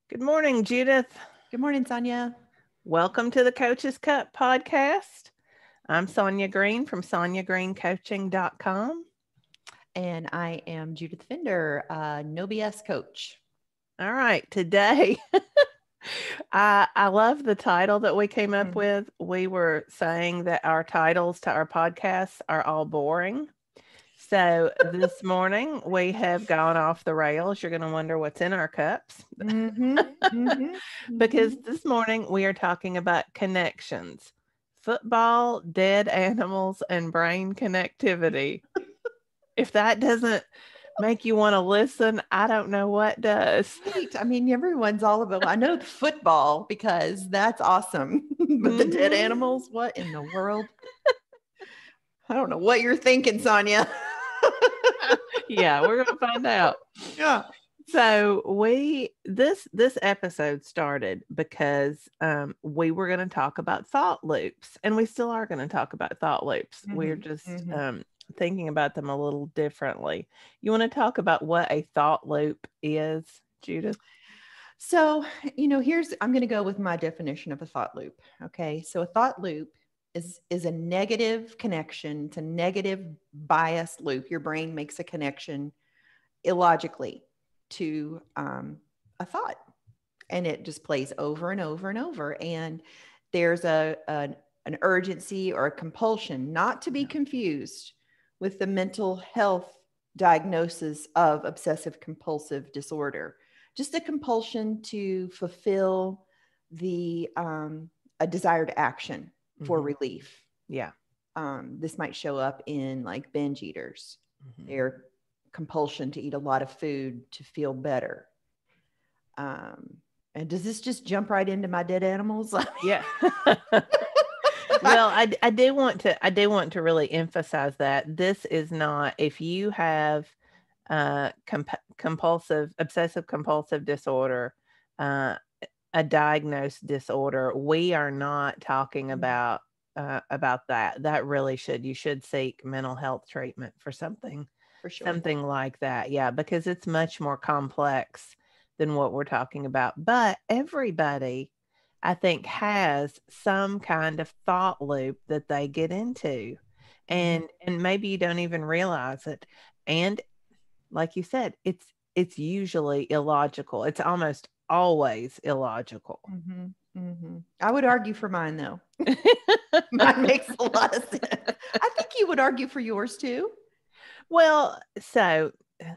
Good morning, Judith. Good morning, Sonya. Welcome to the Coach's Cup podcast. I'm Sonya Green from SonyaGreenCoaching.com. And I am Judith Fender, No BS coach. All right, today, I love the title that we came up with. We were saying that our titles to our podcasts are all boring. So this morning we have gone off the rails. You're going to wonder what's in our cups. Because this morning we are talking about connections, football, dead animals, and brain connectivity. If that doesn't make you want to listen, I don't know what does. Right. I mean, everyone's all about, I know football because that's awesome. But the dead animals, what in the world? I don't know what you're thinking, Sonya. Yeah, we're going to find out. Yeah. So this episode started because we were going to talk about thought loops, and we still are going to talk about thought loops. We're just thinking about them a little differently. You want to talk about what a thought loop is, Judith? So, I'm going to go with my definition of a thought loop. Okay. So a thought loop is a negative connection. It's a negative bias loop. Your brain makes a connection illogically to a thought, and it just plays over and over and over. And there's an urgency or a compulsion, not to be confused with the mental health diagnosis of obsessive compulsive disorder. Just a compulsion to fulfill a desired action for relief. Yeah. This might show up in like binge eaters. Their compulsion to eat a lot of food to feel better. And does this just jump right into my dead animals? Yeah. Well, I do want to really emphasize that this is not, if you have obsessive compulsive disorder, a diagnosed disorder, we are not talking about that. That really you should seek mental health treatment for something. For sure. Something like that. Yeah, because it's much more complex than what we're talking about. But everybody, I think, has some kind of thought loop that they get into. And maybe you don't even realize it. And like you said, it's usually illogical. It's almost always illogical. I would argue for mine, though. Mine makes a lot of sense. I think you would argue for yours too. Well, so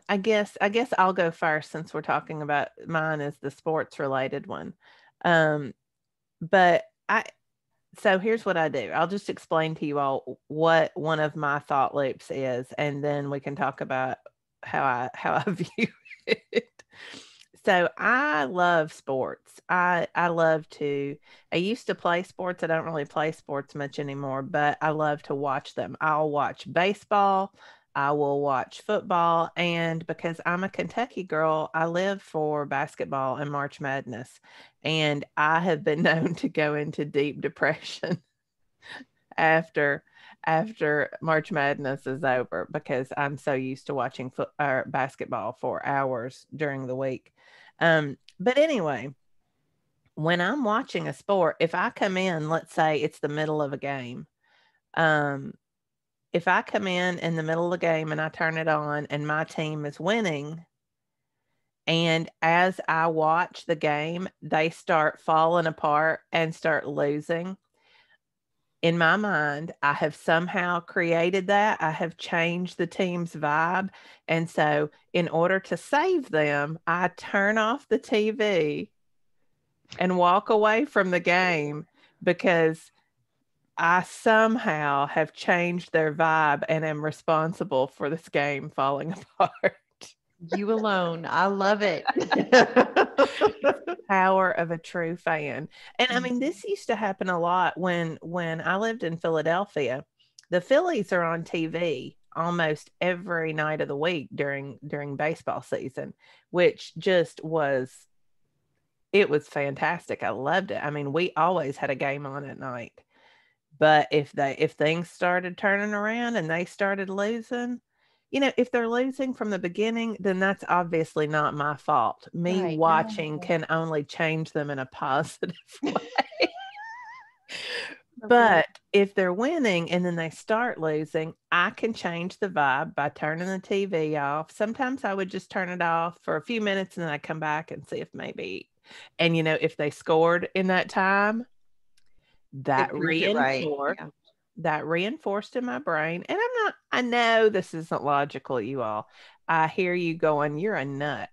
I guess I'll go first since we're talking about mine is the sports related one. But so here's what I do. I'll just explain to you all what one of my thought loops is, and then we can talk about how I view it. So I love sports. I used to play sports. I don't really play sports much anymore, but I love to watch them. I'll watch baseball. I will watch football. And because I'm a Kentucky girl, I live for basketball and March Madness. And I have been known to go into deep depression after March Madness is over because I'm so used to watching basketball for hours during the week. But anyway, when I'm watching a sport, if I come in, let's say it's the middle of a game, if I come in the middle of the game and I turn it on and my team is winning, and as I watch the game, they start falling apart and start losing, in my mind, I have somehow created that. I have changed the team's vibe. And so in order to save them, I turn off the TV and walk away from the game because I somehow have changed their vibe and am responsible for this game falling apart. You alone. I love it. Power of a true fan. And I mean, this used to happen a lot when I lived in Philadelphia. The Phillies are on TV almost every night of the week during baseball season, which just was fantastic. I loved it. I mean, we always had a game on at night. But if things started turning around and they started losing, if they're losing from the beginning, then that's obviously not my fault. Me Right. watching No. can only change them in a positive way. Okay. But if they're winning and then they start losing, I can change the vibe by turning the TV off. Sometimes I would just turn it off for a few minutes and then I come back and see if maybe, and if they scored in that time, that It proved it right. reinforced Yeah. that reinforced in my brain. And I know this isn't logical, you all. I hear you going, you're a nut.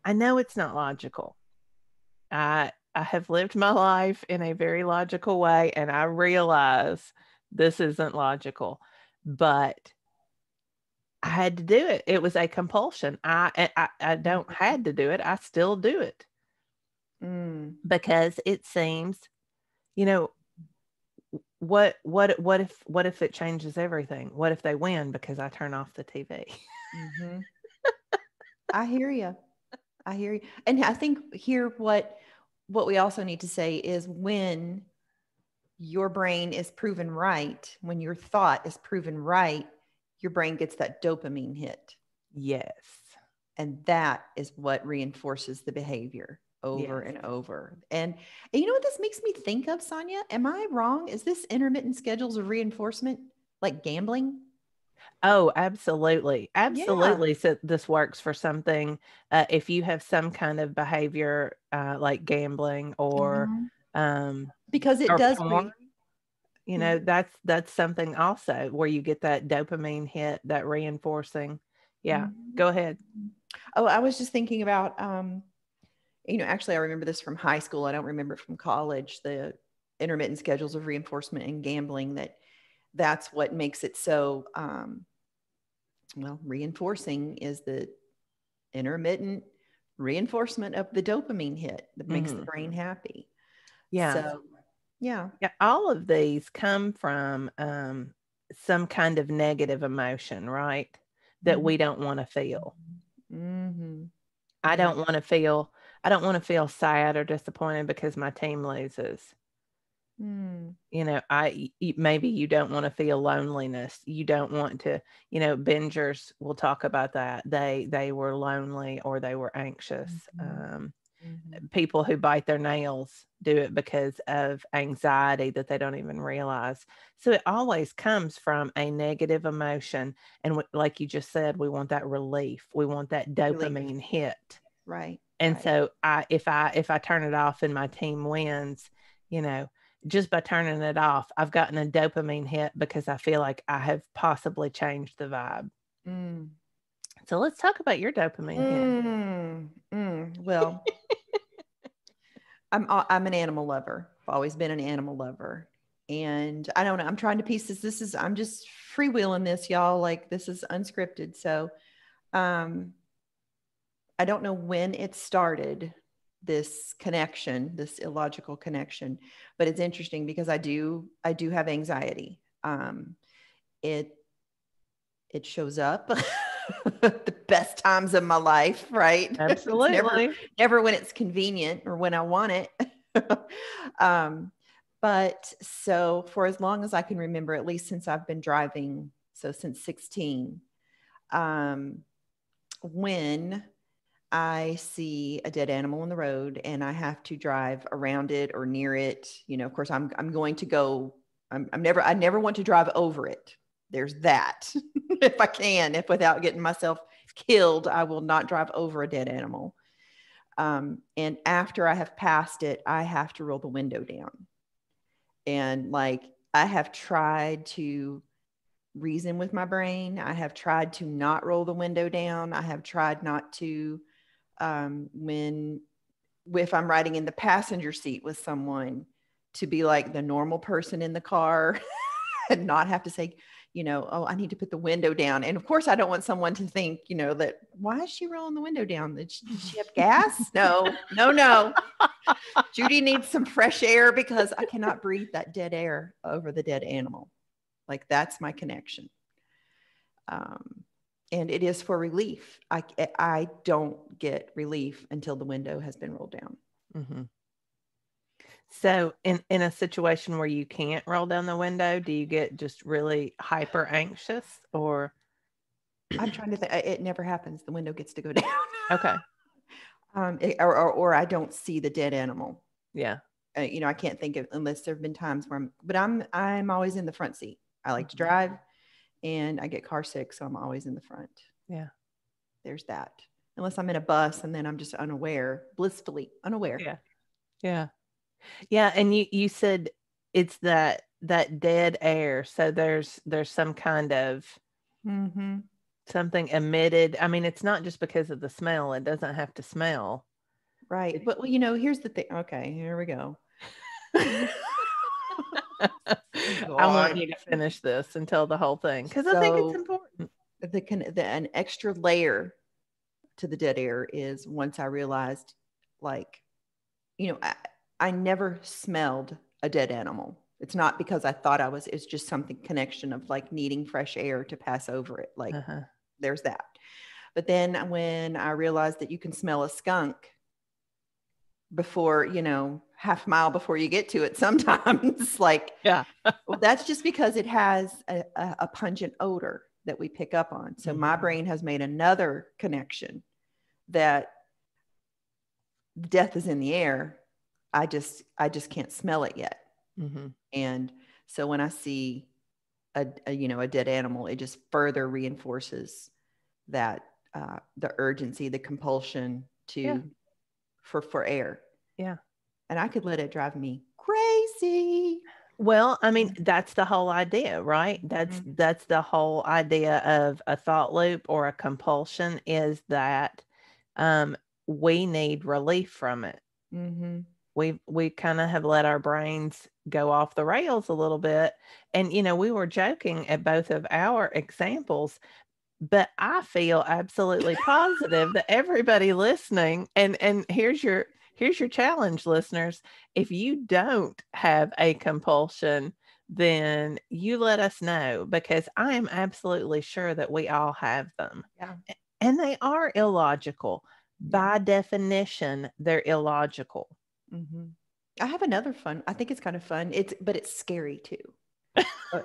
I know it's not logical. I have lived my life in a very logical way, and I realize this isn't logical, but I had to do it. It was a compulsion. I don't had to do it. I still do it Mm. because it seems, you know, what if it changes everything? What if they win because I turn off the TV? Hmm. I hear you. I hear you. And I think here what we also need to say is when your brain is proven right, when your thought is proven right, your brain gets that dopamine hit. Yes. And that is what reinforces the behavior over Yes. and over. And you know what this makes me think of, Sonya? Am I wrong? Is this intermittent schedules of reinforcement like gambling? Oh, absolutely. Yeah. Absolutely. So this works for something. If you have some kind of behavior like gambling Mhm. um, Because it or does porn, yeah. that's something also where you get that dopamine hit, that reinforcing. Yeah. Mhm. Go ahead. Oh, I was just thinking about actually I remember this from high school. I don't remember it from college, the intermittent schedules of reinforcement and gambling that's what makes it so reinforcing is the intermittent reinforcement of the dopamine hit that makes the Hmm. brain happy. Yeah. So, yeah. Yeah. All of these come from some kind of negative emotion, right? That Mhm. we don't want to feel. Mhm. I Yeah. don't wanna feel I don't wanna feel sad or disappointed because my team loses. Mm. Maybe you don't wanna feel loneliness. You don't want to bingers will talk about that. They were lonely or they were anxious. Mhm. Mhm. People who bite their nails do it because of anxiety that they don't even realize. So it always comes from a negative emotion, and like you just said, we want that relief. We want that Relief. dopamine hit. Right. And Right. so if I turn it off and my team wins, you know, just by turning it off, I've gotten a dopamine hit because I feel like I have possibly changed the vibe. Mm. So let's talk about your dopamine hit. Mm. Mm. Well, I'm an animal lover. I've always been an animal lover. And I don't know. I'm trying to piece this. I'm just freewheeling this, y'all. Like this is unscripted. So um I don't know when it started, this connection, this illogical connection, but it's interesting because I do have anxiety. It it shows up the best times of my life, right? It's never Absolutely. never when it's convenient or when I want it. um, but so for as long as I can remember, at least since I've been driving, so since 16, um, when I see a dead animal on the road and I have to drive around it or near it, of course I'm going to go. I never want to drive over it. There's that. If I can, if without getting myself killed, I will not drive over a dead animal. And after I have passed it, I have to roll the window down. And like I have tried to reason with my brain. I have tried to not roll the window down. I have tried not to when if I'm riding in the passenger seat with someone to be like the normal person in the car and not have to say, oh, I need to put the window down. And of course, I don't want someone to think, that why is she rolling the window down? Did she have gas? No, no, no. Judy needs some fresh air because I cannot breathe that dead air over the dead animal. Like that's my connection. Um, and it is for relief. I don't get relief until the window has been rolled down. Hmm. So in a situation where you can't roll down the window, do you get just really hyper anxious or I'm trying to think. It never happens. The window gets to go down. Okay. Or I don't see the dead animal. Yeah. I can't think of, unless there've been times where I'm always in the front seat. I like to Mhm. drive, and I get car sick, so I'm always in the front. Yeah. There's that. Unless I'm in a bus and then I'm just unaware, blissfully unaware. Yeah. Yeah. Yeah. And you said it's that dead air. So there's some kind of Mm-hmm. something emitted. I mean, it's not just because of the smell. It doesn't have to smell. Right. It, But, here's the thing. Okay, here we go. I want God. you to finish this and tell the whole thing because I think it's So important. an extra layer to the dead air is, once I realized, like, I never smelled a dead animal. It's not because I thought it's just something connection of like needing fresh air to pass over it. Like, Uh-huh. there's that. But then when I realized that you can smell a skunk before, half a mile before you get to it, sometimes, like, Yeah. well, that's just because it has a pungent odor that we pick up on. So my Mhm. brain has made another connection that death is in the air. I just can't smell it yet. Mhm. And so when I see a dead animal, it just further reinforces that, the urgency, the compulsion Yeah. to for air. Yeah. And I could let it drive me crazy. Well, I mean, that's the whole idea, right? That's Mhm. that's the whole idea of a thought loop or a compulsion is that um we need relief from it. Mhm. We kind of have let our brains go off the rails a little bit. And we were joking at both of our examples, but I feel absolutely positive that everybody listening, and here's your challenge, listeners. If you don't have a compulsion, then you let us know because I am absolutely sure that we all have them. Yeah. And they are illogical. Yeah. By definition, they're illogical. Mhm. I have another fun. I think it's kind of fun. But it's scary too. Uh,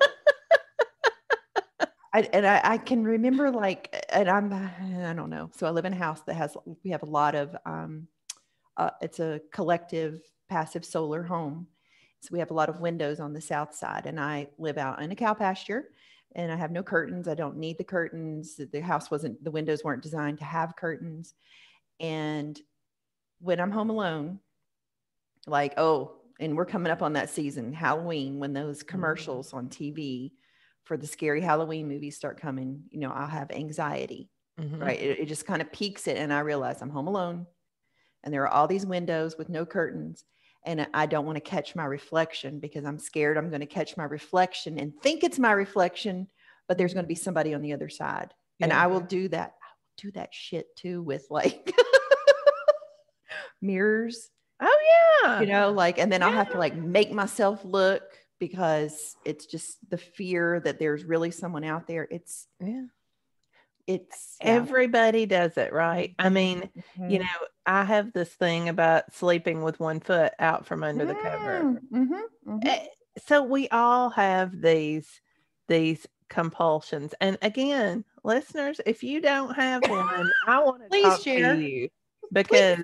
I can remember, like, and I don't know. So I live in a house that we have a lot of, it's a collective passive solar home. So we have a lot of windows on the south side, and I live out in a cow pasture, and I have no curtains. I don't need the curtains. The windows weren't designed to have curtains. And when I'm home alone, like, oh, and we're coming up on that season, Halloween, when those Mhm. commercials on TV for the scary Halloween movies start coming, I'll have anxiety, Mhm. right? It just kind of peaks it. And I realize I'm home alone, and there are all these windows with no curtains. And I don't want to catch my reflection because I'm scared I'm going to catch my reflection and think it's my reflection, but there's going to be somebody on the other side. And Yeah. I will do that. I will do that shit too with, like, mirrors, Oh yeah. like, and then I'll have to, Yeah. like, make myself look, because it's just the fear that there's really someone out there. Yeah. Yeah. Everybody does it, right? I Mhm, mean, you know, mhm. I have this thing about sleeping with one foot out from under the cover. Mhm, mhm. Eh, so we all have these compulsions. And again, listeners, if you don't have one, I want to Please talk to share. you Please. because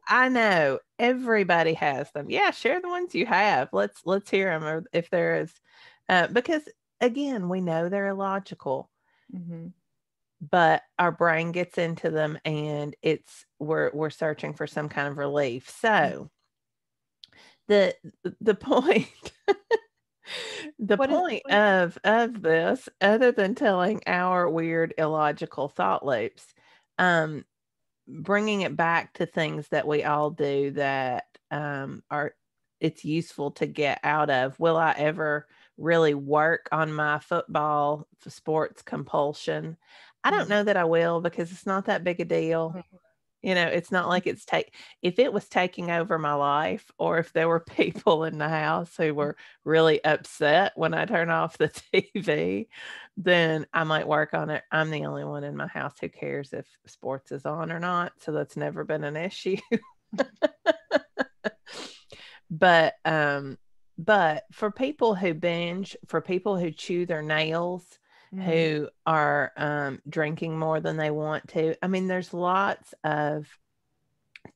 I know everybody has them. Yeah, share the ones you have. Let's hear them, or if there is, because again, we know they're illogical, Mhm. but our brain gets into them, and we're searching for some kind of relief. So the the point the What is the point point? of this, other than telling our weird illogical thought loops, um, bringing it back to things that we all do that are it's useful to get out of. Will I ever really work on my football sports compulsion? I don't Mhm. know that I will because it's not that big a deal. It's not like if it was taking over my life, or if there were people in the house who were really upset when I turn off the TV, then I might work on it. I'm the only one in my house who cares if sports is on or not, so that's never been an issue. But but for people who binge, for people who chew their nails, Mm. who are drinking more than they want to. I mean, there's lots of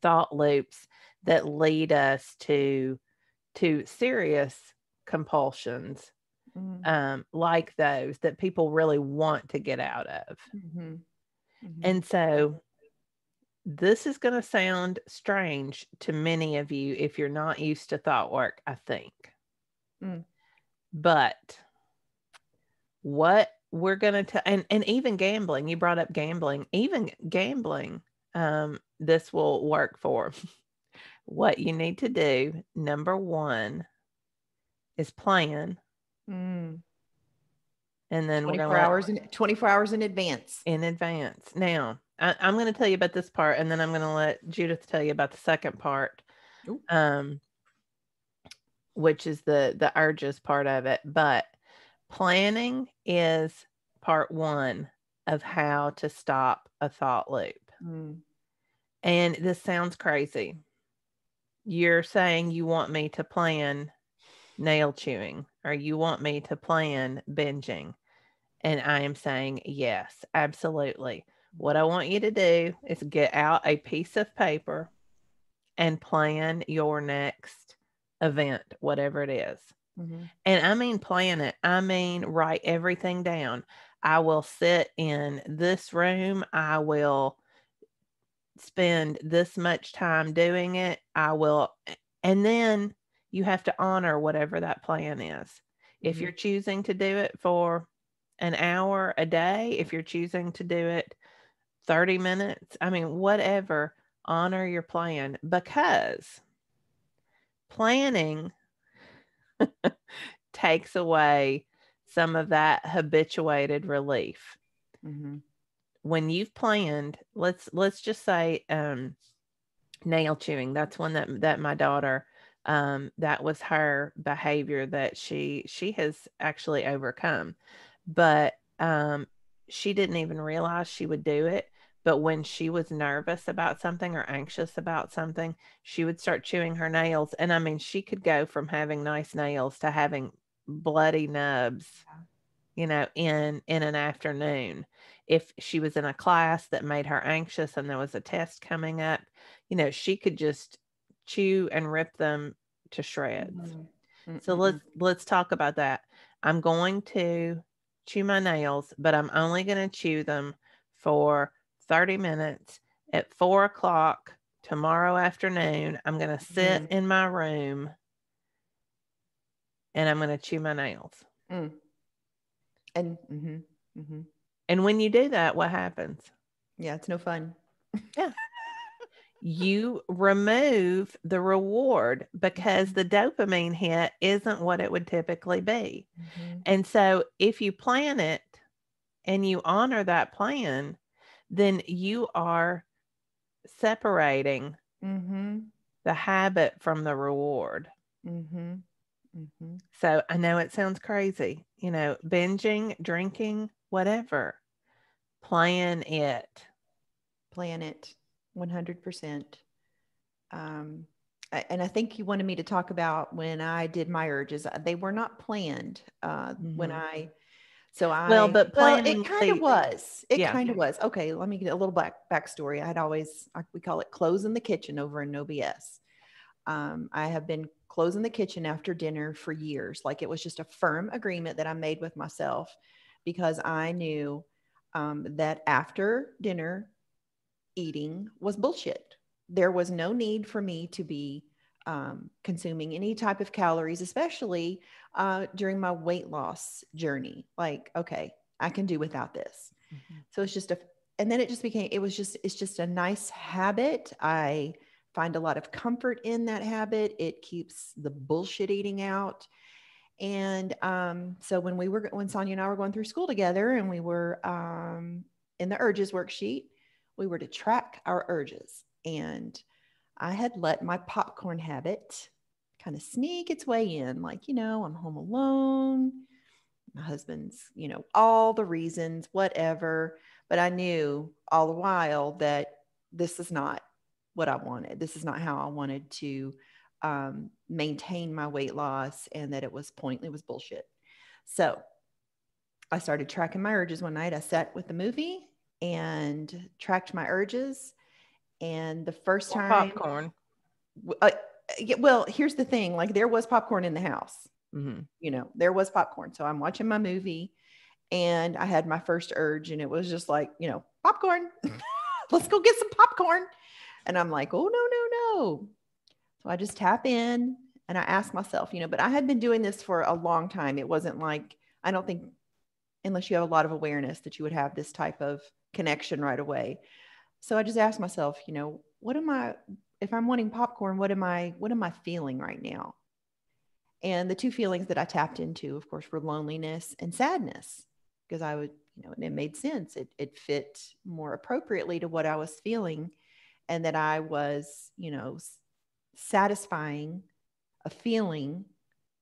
thought loops that lead us to serious compulsions, Mm. like those that people really want to get out of. Mm-hmm. Mm-hmm. And so this is going to sound strange to many of you if you're not used to thought work, I think. Mm. But what we're going to, and even gambling, you brought up gambling, even gambling, this will work for. What you need to do, number one, is plan. Mm. And then we're going to 24 let hours in 24 hours in advance. in advance. Now, I'm going to tell you about this part, and then I'm going to let Judith tell you about the second part, Ooh. um, which is the urges part of it. But planning is part one of how to stop a thought loop. Mm. And this sounds crazy. You're saying you want me to plan nail chewing, or you want me to plan binging. And I am saying, yes, absolutely. What I want you to do is get out a piece of paper and plan your next event, whatever it is. Mm-hmm. And I mean, plan it. I mean, write everything down. I will sit in this room. I will spend this much time doing it. I will, and then you have to honor whatever that plan is. If Mm-hmm. you're choosing to do it for an hour a day, if you're choosing to do it 30 minutes, I mean, whatever, honor your plan, because planning takes away some of that habituated relief. Mm-hmm. When you've planned, let's just say nail chewing. That's one that my daughter, that was her behavior that she has actually overcome. But she didn't even realize she would do it. But when she was nervous about something or anxious about something, she would start chewing her nails. And I mean, she could go from having nice nails to having bloody nubs, in an afternoon. If she was in a class that made her anxious and there was a test coming up, she could just chew and rip them to shreds. Mm-hmm. So Mm-mm-mm. let's talk about that. I'm going to chew my nails, but I'm only going to chew them for 30 minutes at 4 o'clock tomorrow afternoon. I'm going to sit Mm-hmm. in my room and I'm going to chew my nails. Mm. And mm-hmm. Mm-hmm. And when you do that, what happens? Yeah, it's no fun. Yeah. You remove the reward because the dopamine hit isn't what it would typically be. Mm-hmm. And so if you plan it and you honor that plan, then you are separating Mm-hmm. the habit from the reward. Mm-hmm. Mm-hmm. So I know it sounds crazy, binging, drinking, whatever. Plan it. Plan it 100%. And I think you wanted me to talk about when I did my urges. They were not planned. When Mhm. I, so Well, I, but well, it planning kind of lead, was. It yeah. kind of was. Okay, let me get a little backstory. We call it closing the kitchen over in No BS. I have been closing the kitchen after dinner for years. Like it was just a firm agreement that I made with myself because I knew that after dinner eating was bullshit. There was no need for me to be consuming any type of calories, especially during my weight loss journey. Like, okay, I can do without this. Mhm. So it's just and then it's just a nice habit. I find a lot of comfort in that habit. It keeps the bullshit eating out. And so when Sonya and I were going through school together and we were in the urges worksheet, we were to track our urges. And I had let my popcorn habit kind of sneak its way in. Like, I'm home alone. My husband's, all the reasons, whatever. But I knew all the while that this is not what I wanted. This is not how I wanted to maintain my weight loss, and that it was bullshit. So I started tracking my urges one night. I sat with the movie and tracked my urges. And the first Or time, popcorn. uh, well, here's the thing, like there was popcorn in the house, Mm-hmm. there was popcorn. So I'm watching my movie and I had my first urge and it was just like, popcorn, let's go get some popcorn. And I'm like, oh, no, no, no. So I just tap in and I ask myself, but I had been doing this for a long time. It wasn't like, I don't think, unless you have a lot of awareness, that you would have this type of connection right away. So I just asked myself, what am I, if I'm wanting popcorn, what am I feeling right now? And the two feelings that I tapped into, of course, were loneliness and sadness, because I would, and it made sense. It fit more appropriately to what I was feeling, and that I was, satisfying a feeling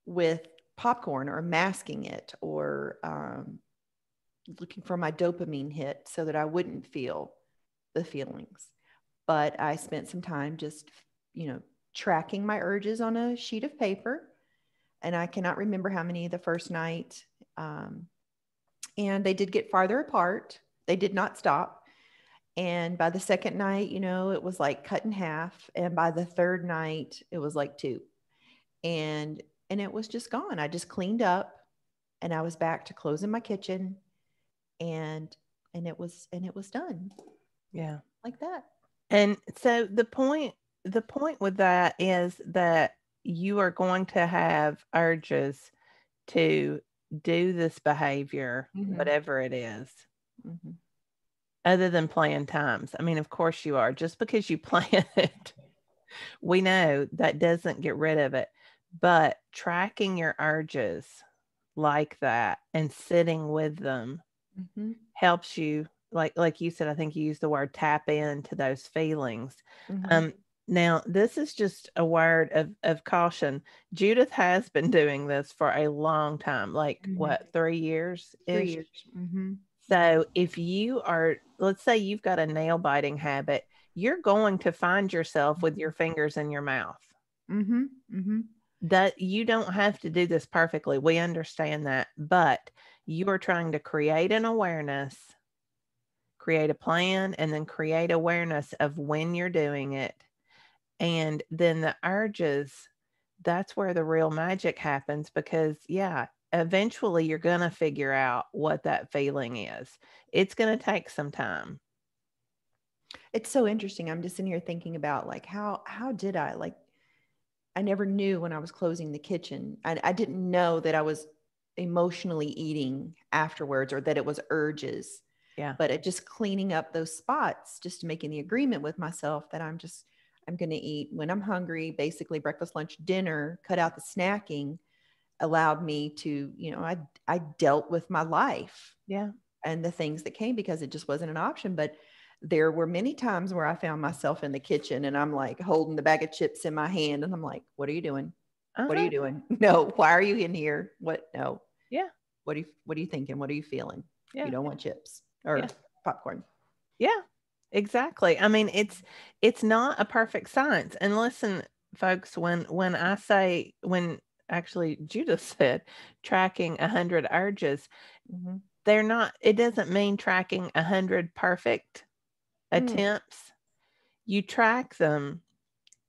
with popcorn, or masking it, or looking for my dopamine hit so that I wouldn't feel the feelings. But I spent some time just, tracking my urges on a sheet of paper. And I cannot remember how many the first night. And they did get farther apart. They did not stop. And by the second night, it was like cut in half. And by the third night, it was like two. And it was just gone. I just cleaned up and I was back to closing my kitchen, and it was done. Yeah. Like that. And so the point with that is that you are going to have urges to do this behavior, Mm-hmm. whatever it is, Mm-hmm. other than plan times. I mean, of course you are. Just because you plan it, we know that doesn't get rid of it. But tracking your urges like that and sitting with them Mm-hmm. helps you, like you said, I think you used the word tap into those feelings. Mm-hmm. Um, now this is just a word of caution. Judith has been doing this for a long time, like Mm-hmm. what, 3 years 3 ish. years. Mm-hmm. So if you are, let's say you've got a nail biting habit, you're going to find yourself with your fingers in your mouth. Mm-hmm. Mm-hmm. That you don't have to do this perfectly. We understand that, but you are trying to create an awareness, create a plan, and then create awareness of when you're doing it. And then the urges, that's where the real magic happens, because, yeah, eventually you're going to figure out what that feeling is. It's going to take some time. It's so interesting. I'm just sitting here thinking about, like, how did I, like, I never knew when I was closing the kitchen. I didn't know that I was emotionally eating afterwards, or that it was urges. Yeah. But it just cleaning up those spots, just making the agreement with myself that I'm going to eat when I'm hungry, basically breakfast, lunch, dinner, cut out the snacking, allowed me to, I dealt with my life Yeah. and the things that came, because it just wasn't an option. But there were many times where I found myself in the kitchen and I'm like holding the bag of chips in my hand and I'm like, what are you doing? What are you Uh-huh. doing? No, why are you in here? What? No. Yeah. What are you thinking? What are you feeling? You Yeah. don't want chips or Yeah. popcorn. Yeah. Exactly. I mean, it's not a perfect science. And listen, folks, when I say, when actually Judith said tracking 100 urges, Mm-hmm. they're not, it doesn't mean tracking 100 perfect Mm, attempts. You track them,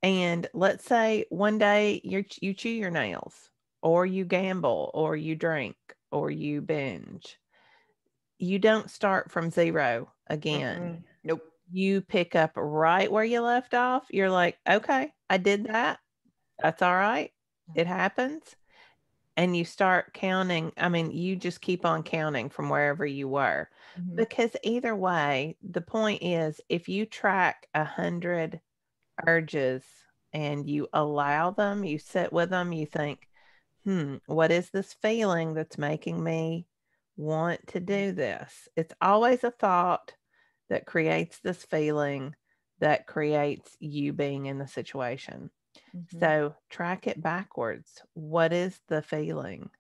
and let's say one day you chew your nails, or you gamble, or you drink, or you binge. You don't start from zero again. nope. You pick up right where you left off. You're like, okay, I did that. That's all right. It happens. And you start counting. I mean, you just keep on counting from wherever you were. Mm-hmm. Because either way, the point is, if you track 100 urges and you allow them, you sit with them, you think, what is this feeling that's making me want to do this? It's always a thought that creates this feeling that creates you being in the situation. Mm-hmm. So track it backwards. What is the feeling?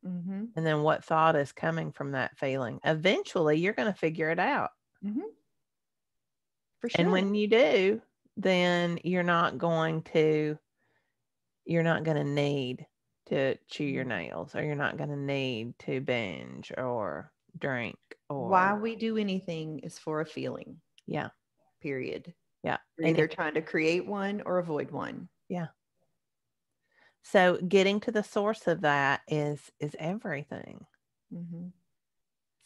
Mm-hmm. And then what thought is coming from that feeling? Eventually, you're going to figure it out. Mm-hmm. For And sure. when you do, then you're not going to need to chew your nails, or you're not going to need to binge, or drink, Why or we do anything is for a feeling. yeah, Period. yeah. You're either trying to create one or avoid one. Yeah. So getting to the source of that is everything. Mm-hmm.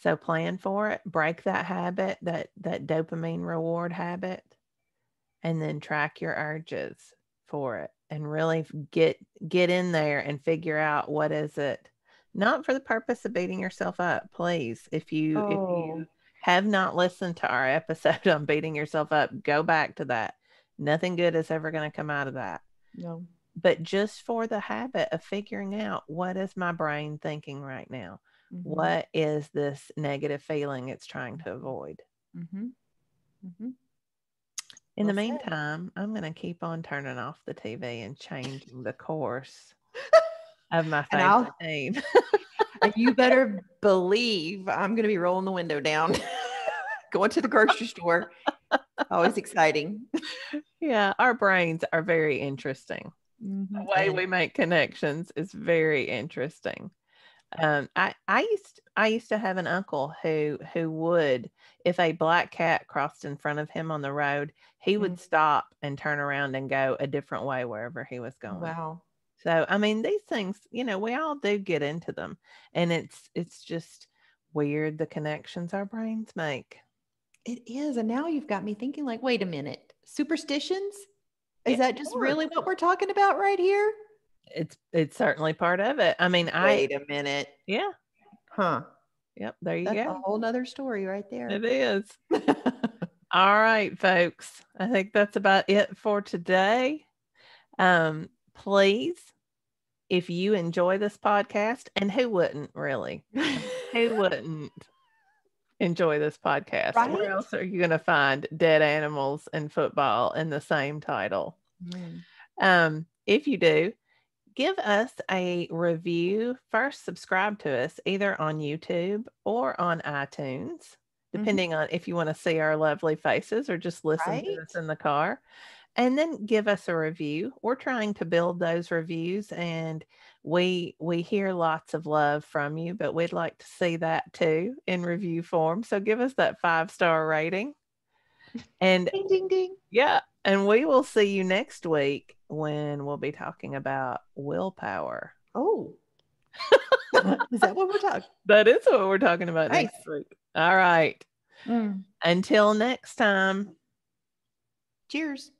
So plan for it, break that habit, that dopamine reward habit, and then track your urges for it and really get in there and figure out what is it. Not for the purpose of beating yourself up, please. If you have not listened to our episode on beating yourself up, go back to that. Nothing good is ever going to come out of that. No. But just for the habit of figuring out, what is my brain thinking right now? Mm-hmm. What is this negative feeling it's trying to avoid? Mm-hmm. Mm-hmm. In the Well said. meantime, I'm going to keep on turning off the TV and changing the course of my favorite team. And you better believe I'm going to be rolling the window down, going to the grocery store. Always exciting. Yeah, our brains are very interesting. Mm-hmm. The way we make connections is very interesting. I used to have an uncle who would, if a black cat crossed in front of him on the road, he would stop and turn around and go a different way wherever he was going. Wow. So I mean, these things, we all do get into them, and it's just weird the connections our brains make. It is. And now you've got me thinking, like, wait a minute, superstitions? Yeah, Is that just really what we're talking about right here? It's certainly part of it. I mean, wait a minute. Yeah. Huh. Yep. There you That's go. a whole nother story right there. It is. All right, folks. I think that's about it for today. Please, if you enjoy this podcast, and who wouldn't really? Who wouldn't enjoy this podcast? Right? Where else are you going to find dead animals and football in the same title? If you do, give us a review. First, subscribe to us either on YouTube or on iTunes, depending on if you want to see our lovely faces or just listen to us in the car. And then give us a review. We're trying to build those reviews, and we hear lots of love from you, but we'd like to see that too in review form. So give us that 5-star rating. And ding, ding, ding. Yeah. And we will see you next week when we'll be talking about willpower. Oh. Is that what we're talking? That is what we're talking about next week. All right. Until next time. Cheers.